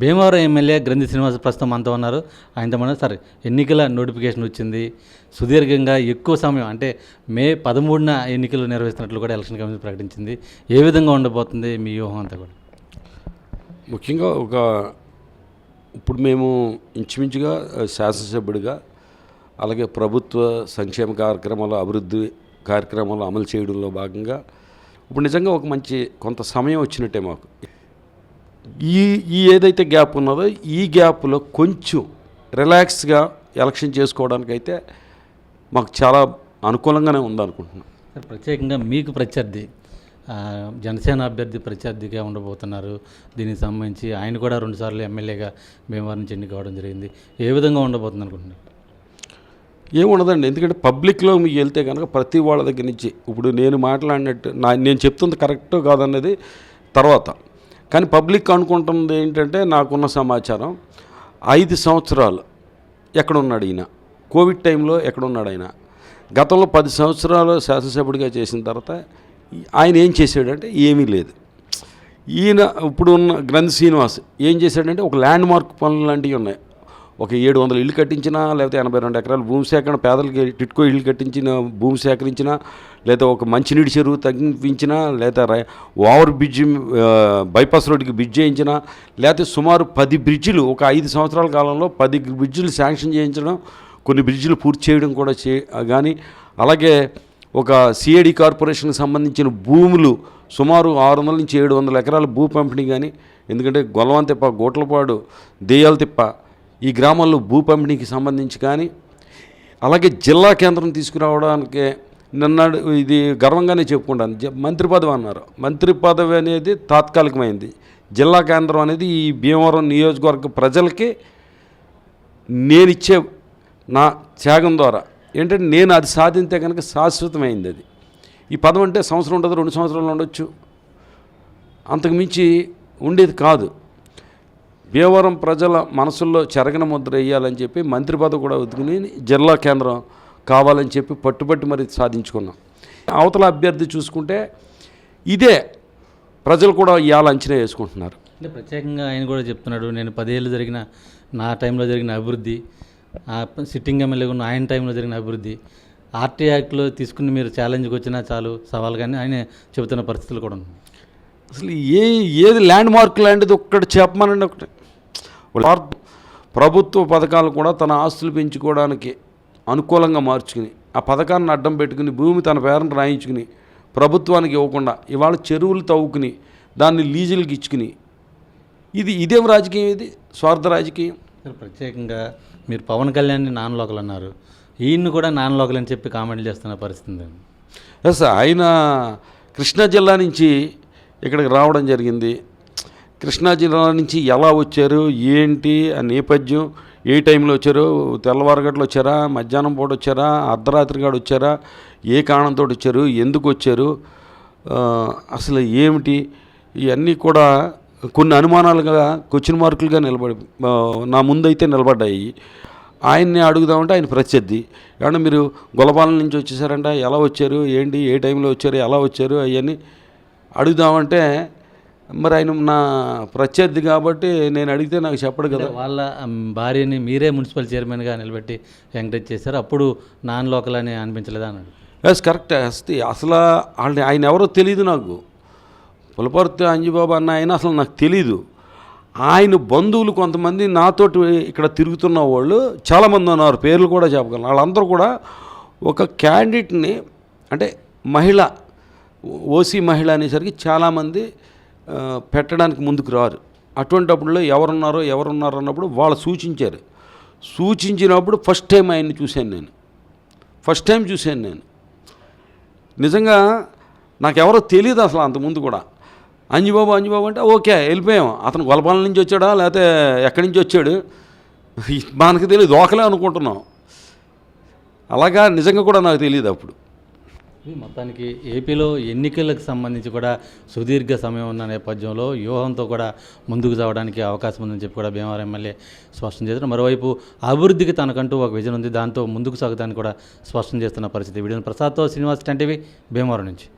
Bhimavaram MLA గ్రంథి శ్రీనివాస్ ప్రస్తుతం మనతో ఉన్నారు. ఆయనతో మనం సార్ ఎన్నికల నోటిఫికేషన్ వచ్చింది. సుదీర్ఘంగా ఎక్కువ సమయం అంటే మే 13న ఎన్నికలు నిర్వహిస్తున్నట్లు కూడా ఎలక్షన్ కమిషన్ ప్రకటించింది. ఏ విధంగా ఉండబోతుంది మీ వ్యూహం అంతా కూడా? ముఖ్యంగా ఇప్పుడు మేము ఇంచుమించుగా శాసనసభ్యుడిగా అలాగే ప్రభుత్వ సంక్షేమ కార్యక్రమాలు అభివృద్ధి కార్యక్రమాలు అమలు చేయడంలో భాగంగా ఇప్పుడు నిజంగా ఒక మంచి కొంత సమయం వచ్చినట్టే మాకు. ఈ ఏదైతే గ్యాప్ ఉన్నదో ఈ గ్యాప్లో కొంచెం రిలాక్స్గా ఎలక్షన్ చేసుకోవడానికైతే మాకు చాలా అనుకూలంగానే ఉందనుకుంటున్నాం. ప్రత్యేకంగా మీకు ప్రత్యర్థి జనసేన అభ్యర్థి ప్రత్యర్థిగా ఉండబోతున్నారు. దీనికి సంబంధించి ఆయన కూడా 2 సార్లు ఎమ్మెల్యేగా భీమవరం నుంచి ఎన్నిక కావడం జరిగింది. ఏ విధంగా ఉండబోతుంది అనుకుంటున్నారు? ఏముండదండి, ఎందుకంటే పబ్లిక్లో మీకు వెళ్తే కనుక ప్రతి వాళ్ళ దగ్గర నుంచి ఇప్పుడు నేను మాట్లాడినట్టు నేను చెప్తుంది కరెక్ట్ కాదన్నది తర్వాత, కానీ పబ్లిక్ అనుకుంటుంది ఏంటంటే నాకున్న సమాచారం 5 సంవత్సరాలు ఎక్కడున్నాడు ఈయన, కోవిడ్ టైంలో ఎక్కడున్నాడు ఆయన, గతంలో 10 సంవత్సరాలు శాసనసభ్యుడిగా చేసిన తర్వాత ఆయన ఏం చేశాడంటే ఏమీ లేదు. ఈయన ఇప్పుడు ఉన్న గ్రంథి శ్రీనివాస్ ఏం చేశాడంటే ఒక ల్యాండ్ మార్క్ పనులు లాంటివి ఉన్నాయి. ఒక 700 ఇళ్ళు కట్టించినా, లేకపోతే 82 ఎకరాలు భూమి సేకరణ పేదలకి టిట్కో ఇళ్ళు కట్టించిన భూమి సేకరించినా, లేదా ఒక మంచినీటి చెరువు తగ్గించినా, లేదా ఓవర్ బ్రిడ్జి బైపాస్ రోడ్డుకి బ్రిడ్జ్ చేయించినా, లేకపోతే సుమారు 10 బ్రిడ్జిలు ఒక 5 సంవత్సరాల కాలంలో 10 బ్రిడ్జిలు శాంక్షన్ చేయించడం, కొన్ని బ్రిడ్జిలు పూర్తి చేయడం కూడా కానీ, అలాగే ఒక సిఐడి కార్పొరేషన్కి సంబంధించిన భూములు సుమారు 600 నుంచి 700 ఎకరాల భూ పంపిణీ కానీ, ఎందుకంటే గొల్లవంతిప్ప, గోట్లపాడు, దెయ్యాలతిప్ప ఈ గ్రామాల్లో భూ పంపిణీకి సంబంధించి కానీ, అలాగే జిల్లా కేంద్రం తీసుకురావడానికి నిన్నాడు ఇది గర్వంగానే చెప్పుకుంటాను. మంత్రి పదవి అన్నారు, మంత్రి పదవి అనేది తాత్కాలికమైంది. జిల్లా కేంద్రం అనేది ఈ భీమవరం నియోజకవర్గ ప్రజలకి నేనిచ్చే నా త్యాగం ద్వారా ఏంటంటే నేను అది సాధించే కనుక శాశ్వతమైంది. అది ఈ పదం అంటే సంవత్సరం ఉండదు, 2 సంవత్సరాలు ఉండొచ్చు, అంతకుమించి ఉండేది కాదు. భీమవరం ప్రజల మనసుల్లో చెరగన ముద్ర వేయాలని చెప్పి మంత్రి పదవి కూడా వదుకుని జిల్లా కేంద్రం కావాలని చెప్పి పట్టుబట్టి మరి సాధించుకున్నాం. అవతల అభ్యర్థి చూసుకుంటే ఇదే ప్రజలు కూడా ఇవాళ అంచనా వేసుకుంటున్నారు. అంటే ప్రత్యేకంగా ఆయన కూడా చెప్తున్నాడు, నేను 10 ఏళ్ళు జరిగిన నా టైంలో జరిగిన అభివృద్ధి, సిట్టింగ్ ఎమ్మెల్యేగా ఉన్న ఆయన టైంలో జరిగిన అభివృద్ధి, ఆర్టీ యాక్ట్లో తీసుకుని మీరు ఛాలెంజ్కి వచ్చినా చాలు సవాల్ కానీ ఆయన చెబుతున్న పరిస్థితులు కూడా ఉన్నాయి. అసలు ఏది ల్యాండ్ మార్క్ లాంటిది ఒక్కటి చెప్పమనండి. ఒకటి ప్రభుత్వ పథకాలు కూడా తన ఆస్తులు పెంచుకోవడానికి అనుకూలంగా మార్చుకుని ఆ పథకాన్ని అడ్డం పెట్టుకుని భూమి తన పేరును రాయించుకుని ప్రభుత్వానికి ఇవ్వకుండా ఇవాళ చెరువులు తవ్వుకుని దాన్ని లీజులకి ఇచ్చుకుని ఇదేం రాజకీయం? ఇది స్వార్థ రాజకీయం. ప్రత్యేకంగా మీరు పవన్ కళ్యాణ్ని నాన్ లోకల్ అన్నారు, ఈయన్ని కూడా నాన్ లోకల్ అని చెప్పి కామెంట్లు చేస్తున్న పరిస్థితి. ఎస్, ఆయన కృష్ణా జిల్లా నుంచి ఇక్కడికి రావడం జరిగింది. కృష్ణా జిల్లా నుంచి ఎలా వచ్చారు, ఏంటి ఆ నేపథ్యం, ఏ టైంలో వచ్చారు, తెల్లవారగట్లు వచ్చారా, మధ్యాహ్నం పూట వచ్చారా, అర్ధరాత్రి కాడ వచ్చారా, ఏ కారణంతో వచ్చారు, ఎందుకు వచ్చారు, అసలు ఏమిటి, ఇవన్నీ కూడా కొన్ని అనుమానాలుగా క్వశ్చన్ మార్కులుగా నా ముందైతే నిలబడ్డాయి. ఆయన్ని అడుగుదామంటే ఆయన ప్రత్యర్థి, ఏమన్నా మీరు గొల్లపాలెం నుంచి వచ్చేసారంట, ఎలా వచ్చారు, ఏంటి, ఏ టైంలో వచ్చారు, ఎలా వచ్చారు, అవన్నీ అడుగుదామంటే మరి ఆయన నా ప్రత్యర్థి కాబట్టి నేను అడిగితే నాకు చెప్పడు కదా. వాళ్ళ భార్యని మీరే మున్సిపల్ చైర్మన్గా నిలబెట్టి ఎంకరేజ్ చేశారు, అప్పుడు నాన్ లోకల్ అని అనిపించలేదా అన్నాడు. Yes, correct. అసలు ఆయన ఎవరో తెలియదు నాకు. పులపర్తి అంజిబాబు అన్న ఆయన అసలు నాకు తెలీదు. ఆయన బంధువులు కొంతమంది నాతోటి ఇక్కడ తిరుగుతున్న వాళ్ళు చాలామంది ఉన్నారు, పేర్లు కూడా చెప్పగలను. వాళ్ళందరూ కూడా ఒక క్యాండిడేట్ని అంటే మహిళ, ఓసీ మహిళ అనేసరికి చాలామంది పెట్టడానికి ముందుకు రారు. అటువంటిప్పుడు ఎవరున్నారు అన్నప్పుడు వాళ్ళు సూచించినప్పుడు ఫస్ట్ టైం ఆయన్ని చూశాను నేను. నిజంగా నాకెవరో తెలియదు అసలు అంతకుముందు కూడా. అంజిబాబు అంటే ఓకే వెళ్ళిపోయాం, అతను గొల్లపాలెం నుంచి వచ్చాడా లేకపోతే ఎక్కడి నుంచి వచ్చాడు మనకు తెలియదు, ఒకలే అనుకుంటున్నాం. అలాగా నిజంగా కూడా నాకు తెలియదు అప్పుడు. మొత్తానికి ఏపీలో ఎన్నికలకు సంబంధించి కూడా సుదీర్ఘ సమయం ఉన్న నేపథ్యంలో వ్యూహంతో కూడా ముందుకు సాగడానికి అవకాశం ఉందని చెప్పి కూడా భీమవరం ఎమ్మెల్యే స్పష్టం చేశారు. మరోవైపు అభివృద్ధికి తనకంటూ ఒక విజన్ ఉంది, దాంతో ముందుకు సాగడానికి కూడా స్పష్టం చేస్తున్న పరిస్థితి. వీడియో ప్రసాద్తో శ్రీనివాస్, 10 టీవీ, భీమవరం నుంచి.